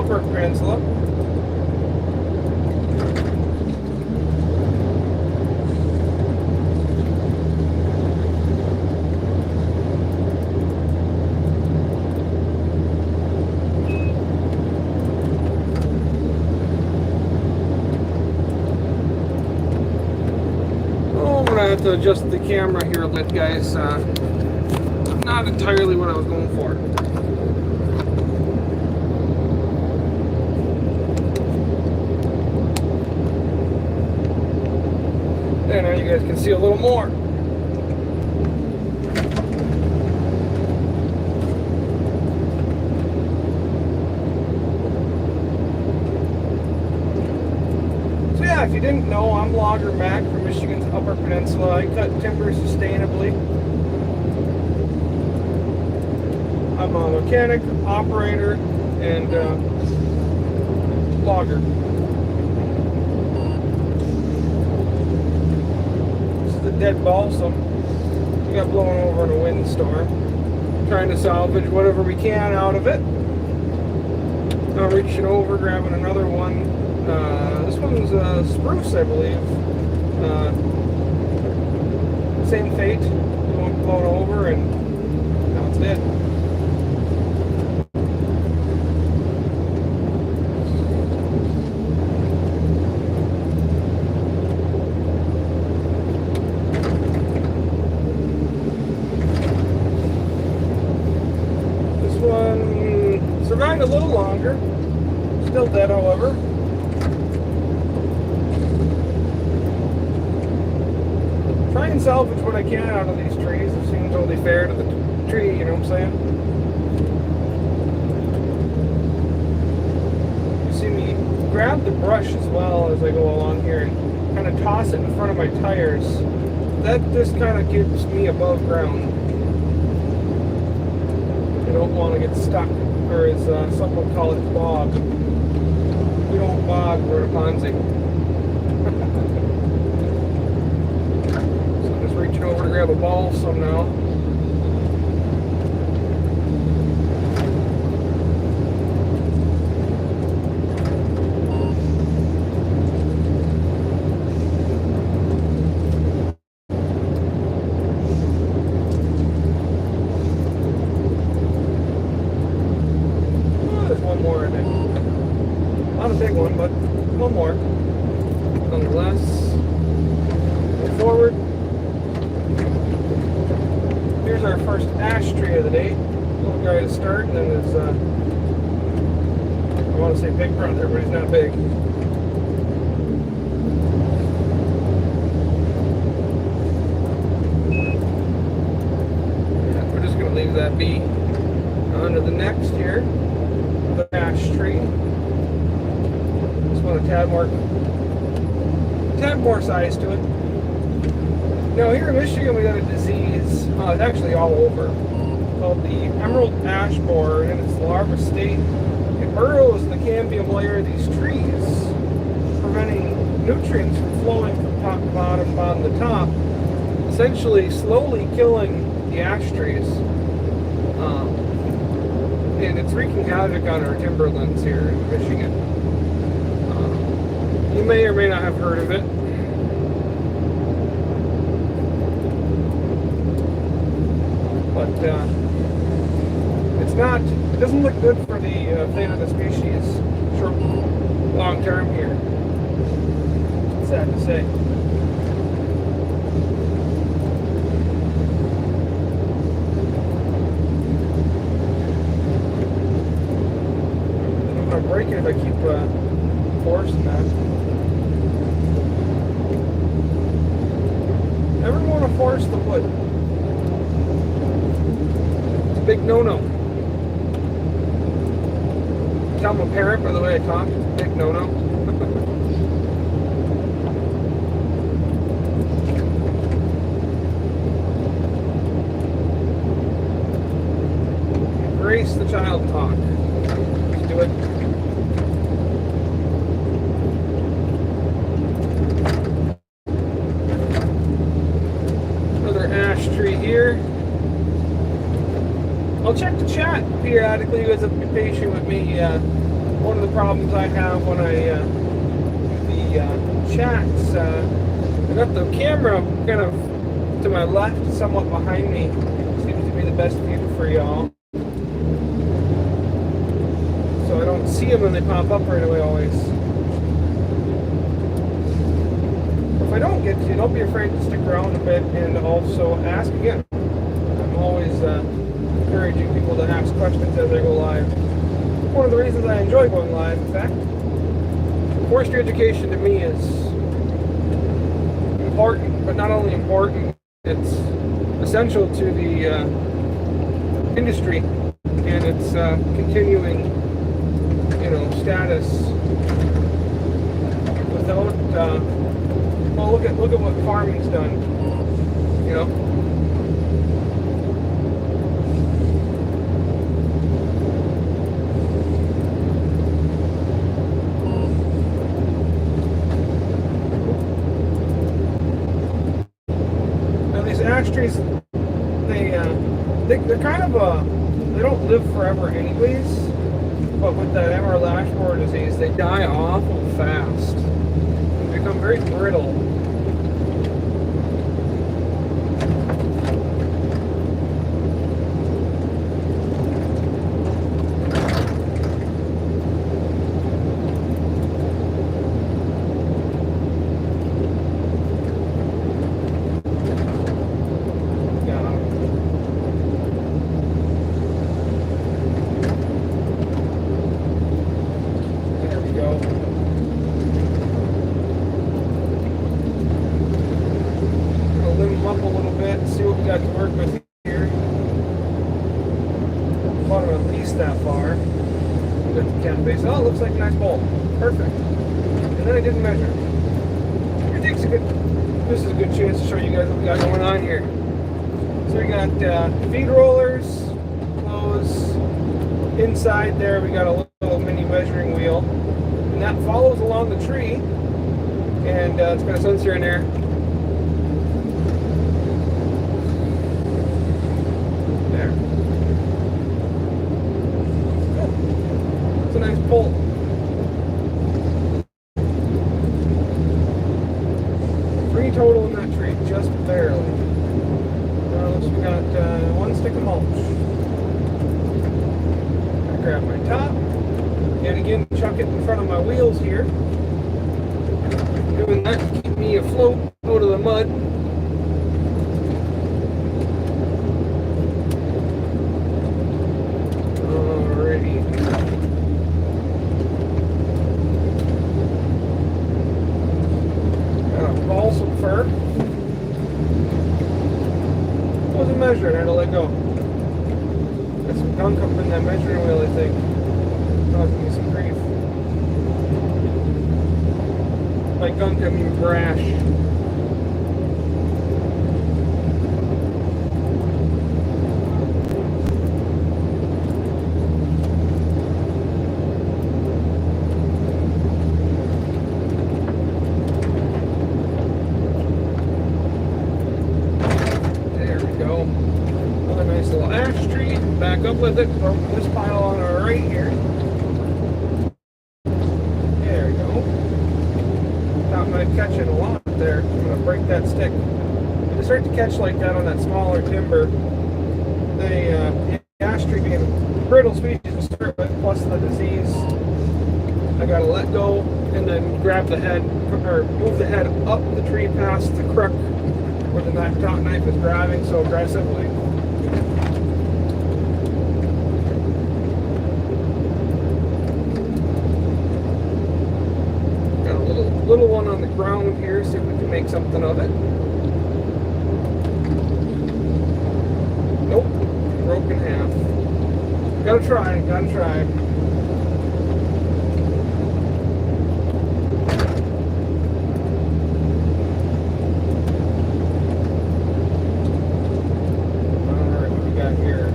Upper Peninsula. I'm gonna have to adjust the camera here a bit, guys. Not entirely what I was going for. There, now you guys can see a little more. So yeah, if you didn't know, I'm Logger Mac from Michigan's Upper Peninsula. I cut timber sustainably. I'm a mechanic, operator, and logger. This is the dead balsam we got blown over in a windstorm. Trying to salvage whatever we can out of it. Now reaching over, grabbing another one. This one's spruce, I believe. Same fate. One blown over and now it's dead. Survived a little longer. Still dead, however. Try and salvage what I can out of these trees. It seems only fair to the tree, you know what I'm saying? You see me grab the brush as well as I go along here and kind of toss it in front of my tires. That just kind of keeps me above ground. I don't want to get stuck. Or as some will call it, bog. We don't bog, we're a Ponzi. So I'm just reaching over to grab a balsam now. Not a big one, but one more. Nonetheless, move forward. Here's our first ash tree of the day. Little guy to start, and then there's, I want to say big brother, but he's not big. Yeah, we're just going to leave that be. On to the next here, the ash tree. A tad more size to it. Now here in Michigan we got a disease, it's actually all over, called the emerald ash borer, and it's the larva state. It burrows in the cambium layer of these trees, preventing nutrients from flowing from top to bottom, bottom to top, essentially slowly killing the ash trees. And it's wreaking havoc on our timberlands here in Michigan. You may or may not have heard of it. But it's not, it doesn't look good for the fate of the species short, long term here. It's sad to say. I'm going to break it if I keep forcing that. Never want to force the wood. It's a big no-no. Tell my parent by the way I talk. Big no-no. Embrace the child talk. Let's do it. Tree here. I'll check the chat periodically. You guys have to be patient with me one of the problems I have when I do the chats, I got the camera kind of to my left, somewhat behind me. Seems to be the best view for y'all. So I don't see them when they pop up right away always. If I don't get to you, don't be afraid to stick around a bit and also ask again. I'm always encouraging people to ask questions as I go live. One of the reasons I enjoy going live, in fact. Forestry education to me is important, but not only important, it's essential to the industry and its continuing, status. Without, well, look at what farming's done. Ash trees, they're kind of they don't live forever anyways, but with that emerald ash borer disease, they die awful fast. They become very brittle. Oh, it looks like a nice bowl. Perfect. And then I didn't measure. This is a good chance to show you guys what we got going on here. So we got feed rollers, those inside there. We got a little mini measuring wheel, and that follows along the tree. And it's got a sensor in there. Nice bolt. 3 total in that tree, just barely. So we got 1 stick of mulch. I grab my top, and again chuck it in front of my wheels here. Doing that to keep me afloat out of the mud. Alrighty. Balsam fir. Wasn't measuring, I had to let go. Got some gunk up in that measuring wheel, I think. Causing me some grief. By gunk, I mean brash. Back up with it from this pile on our right here. There we go. Thought might catch it a lot there. I'm going to break that stick. If they start to catch like that on that smaller timber, the ash tree being a brittle species to start with, plus the disease, I got to let go and then grab the head, or move the head up the tree past the crook where the top knife is grabbing so aggressively. Little one on the ground here, see if we can make something of it. Nope, broke in half. Gotta try. Alright, what we got here?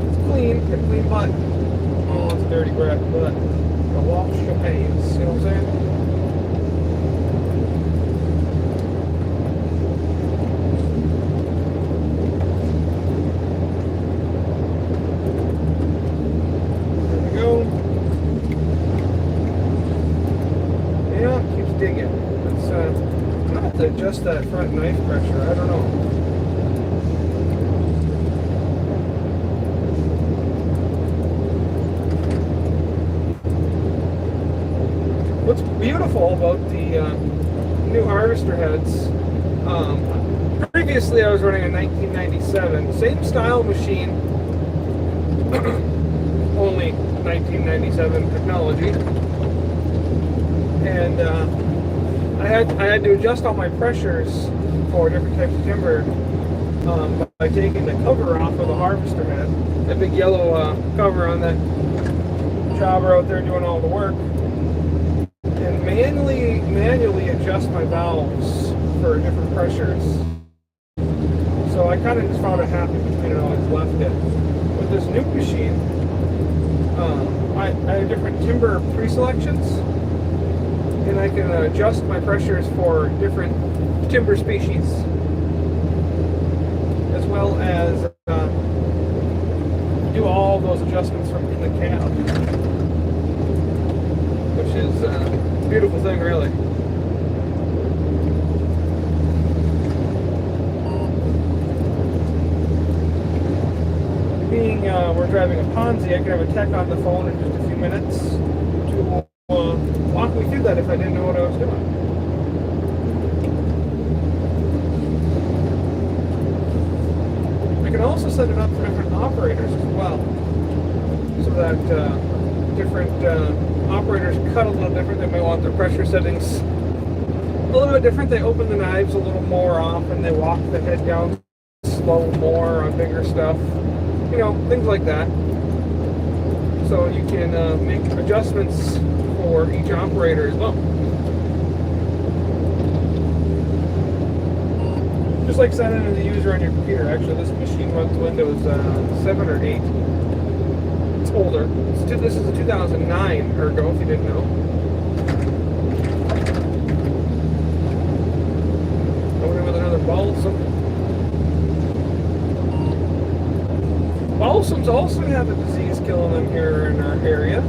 It's clean, got a clean butt. Oh, it's a dirty breath, but the wash of pays, you know what I'm saying? There we go. adjust that front knife pressure. I don't know. What's beautiful about the new harvester heads, previously I was running a 1997, same style machine, only 1997 technology, and I had to adjust all my pressures for different types of timber by taking the cover off of the harvester head, that big yellow cover on that jobber out there doing all the work, and manually adjust my valves for different pressures. So I kind of just found it happy between it all, just left it. With this new machine, I have different timber pre-selections, and I can adjust my pressures for different timber species, as well as do all those adjustments from in the cab, which is a beautiful thing, really. Being we're driving a Ponzi, I can have a tech on the phone in just a few minutes to walk me through that if I didn't know what I was doing. I can also set it up for different operators as well, so that different operators cut a little different. They may want their pressure settings a little bit different. They open the knives a little more often. They walk the head down slow more on bigger stuff. You know, things like that. So you can make adjustments for each operator as well. Just like signing in the user on your computer. Actually, this machine runs Windows 7 or 8. It's older. This is a 2009 Ergo, if you didn't know. Over with another balsam. Balsams also have a disease killing them here in our area.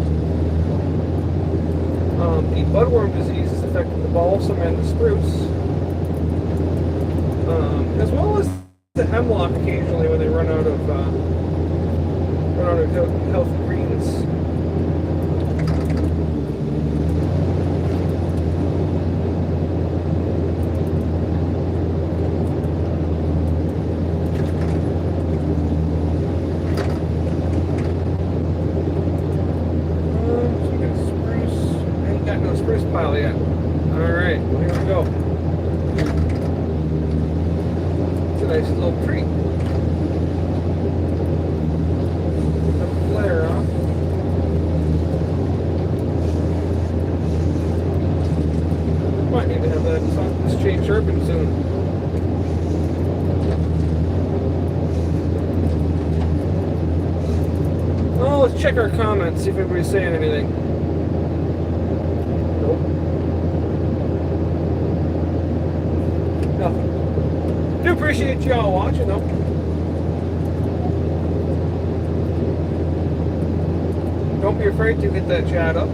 The budworm disease is affecting the balsam and the spruce, as well as the hemlock occasionally when they run out of healthy greens. Pile yet. Alright, well, here we go. It's a nice little tree. Have a flare off. Might need to have this chain sharpened soon. Oh, let's check our comments, see if anybody's saying anything. Nothing. Do appreciate y'all watching though. Don't be afraid to hit that chat up.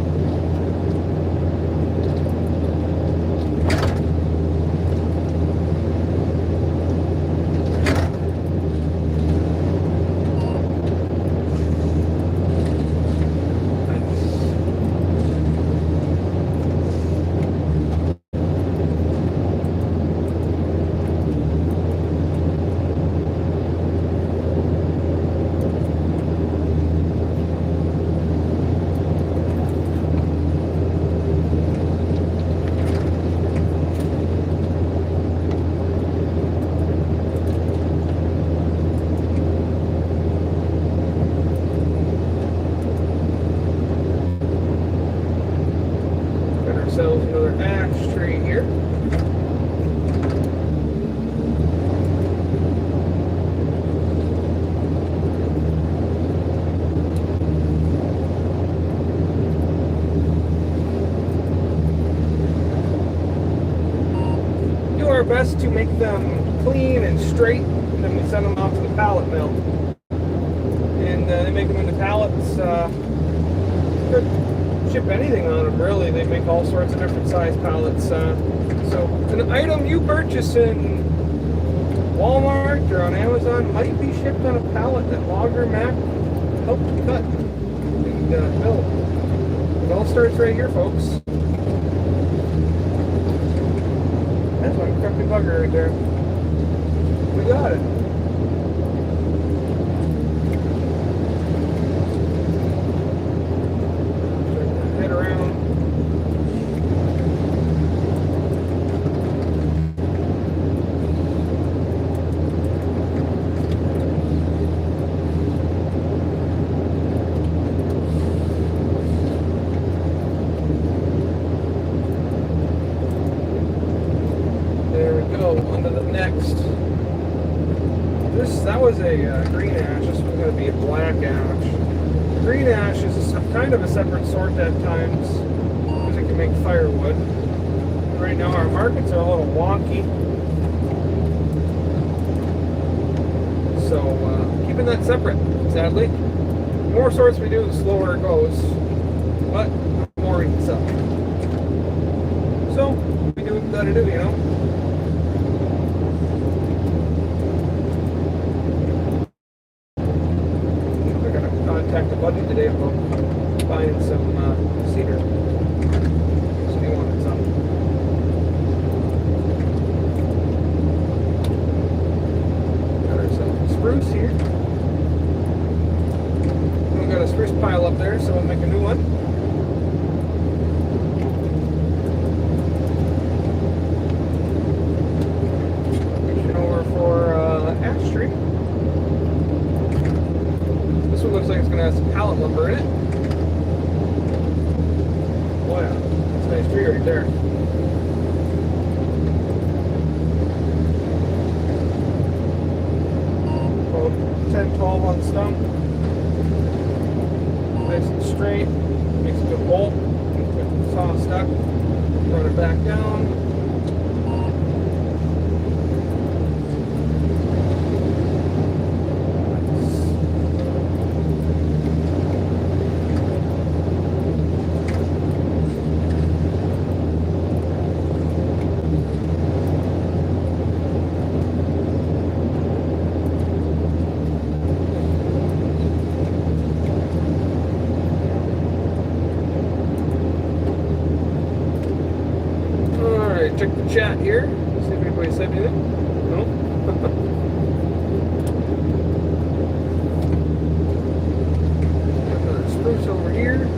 Another ash tree here. Do our best to make them clean and straight, and then we send them off to the pallet mill. And they make them into pallets. Good. ship anything on them, really. They make all sorts of different size pallets. So an item you purchase in Walmart or on Amazon might be shipped on a pallet that Logger Mac helped cut and build. It all starts right here, folks. That's one crappy bugger right there. We got it. Head around. That was a green ash. This was going to be a black ash. Green ash is kind of a separate sort at times because it can make firewood. Right now our markets are a little wonky, so keeping that separate, sadly. The more sorts we do, the slower it goes, but the more we can sell. So we do what we gotta do, you know. Contact the buddy today about buying some cedar. So he wanted some. Got ourselves a spruce here. We got a spruce pile up there, so we'll make a new one. Reaching over for ash tree. This one looks like it's going to have some pallet lumber in it. Oh yeah, that's a nice tree right there. About 10, 12 on the stump. Nice and straight. Makes a good bolt. Get the saw stuck. Run it back down. Check the chat here. See if anybody said anything. No? Got another spruce over here.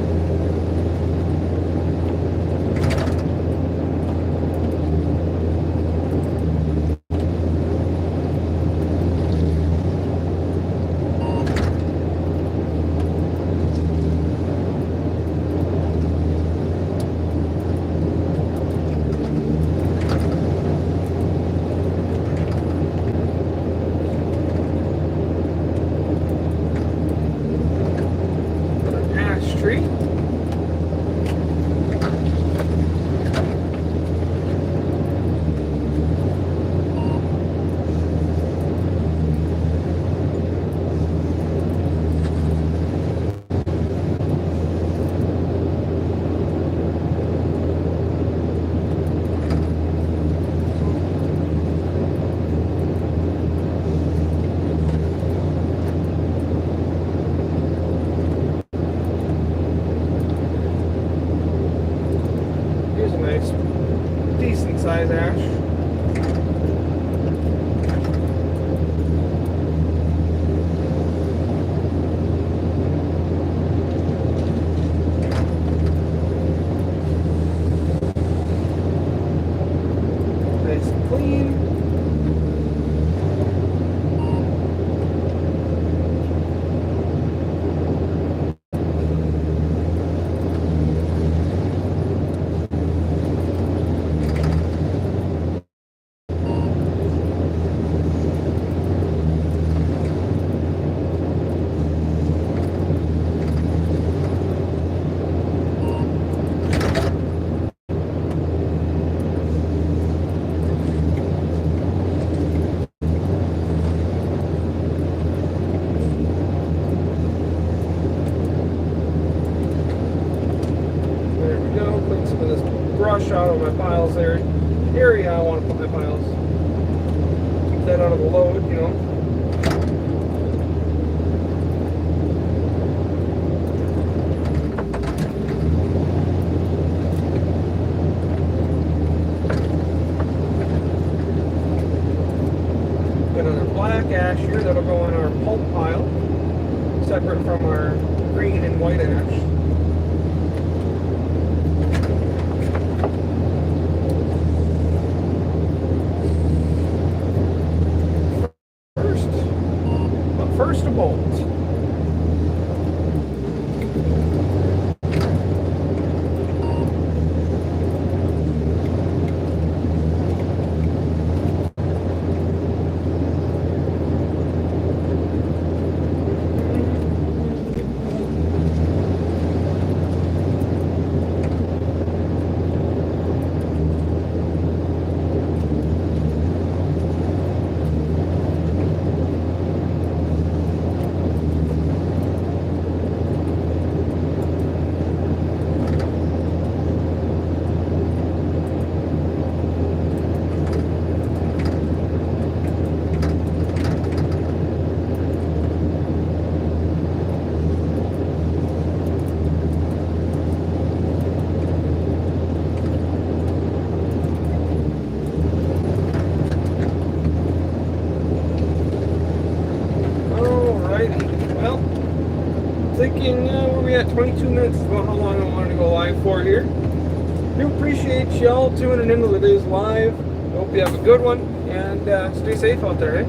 Tree. Here's a nice, decent size ash. Nice and clean. clean some of this brush out of my piles there. Area I want to put my piles. Keep that out of the load, you know. Another black ash here that'll go in our pulp pile, separate from our green and white ash. First a bolt. Thinking where we at 22 minutes is about how long I wanted to go live for here. Do appreciate y'all tuning into today's live. Hope you have a good one and stay safe out there, eh?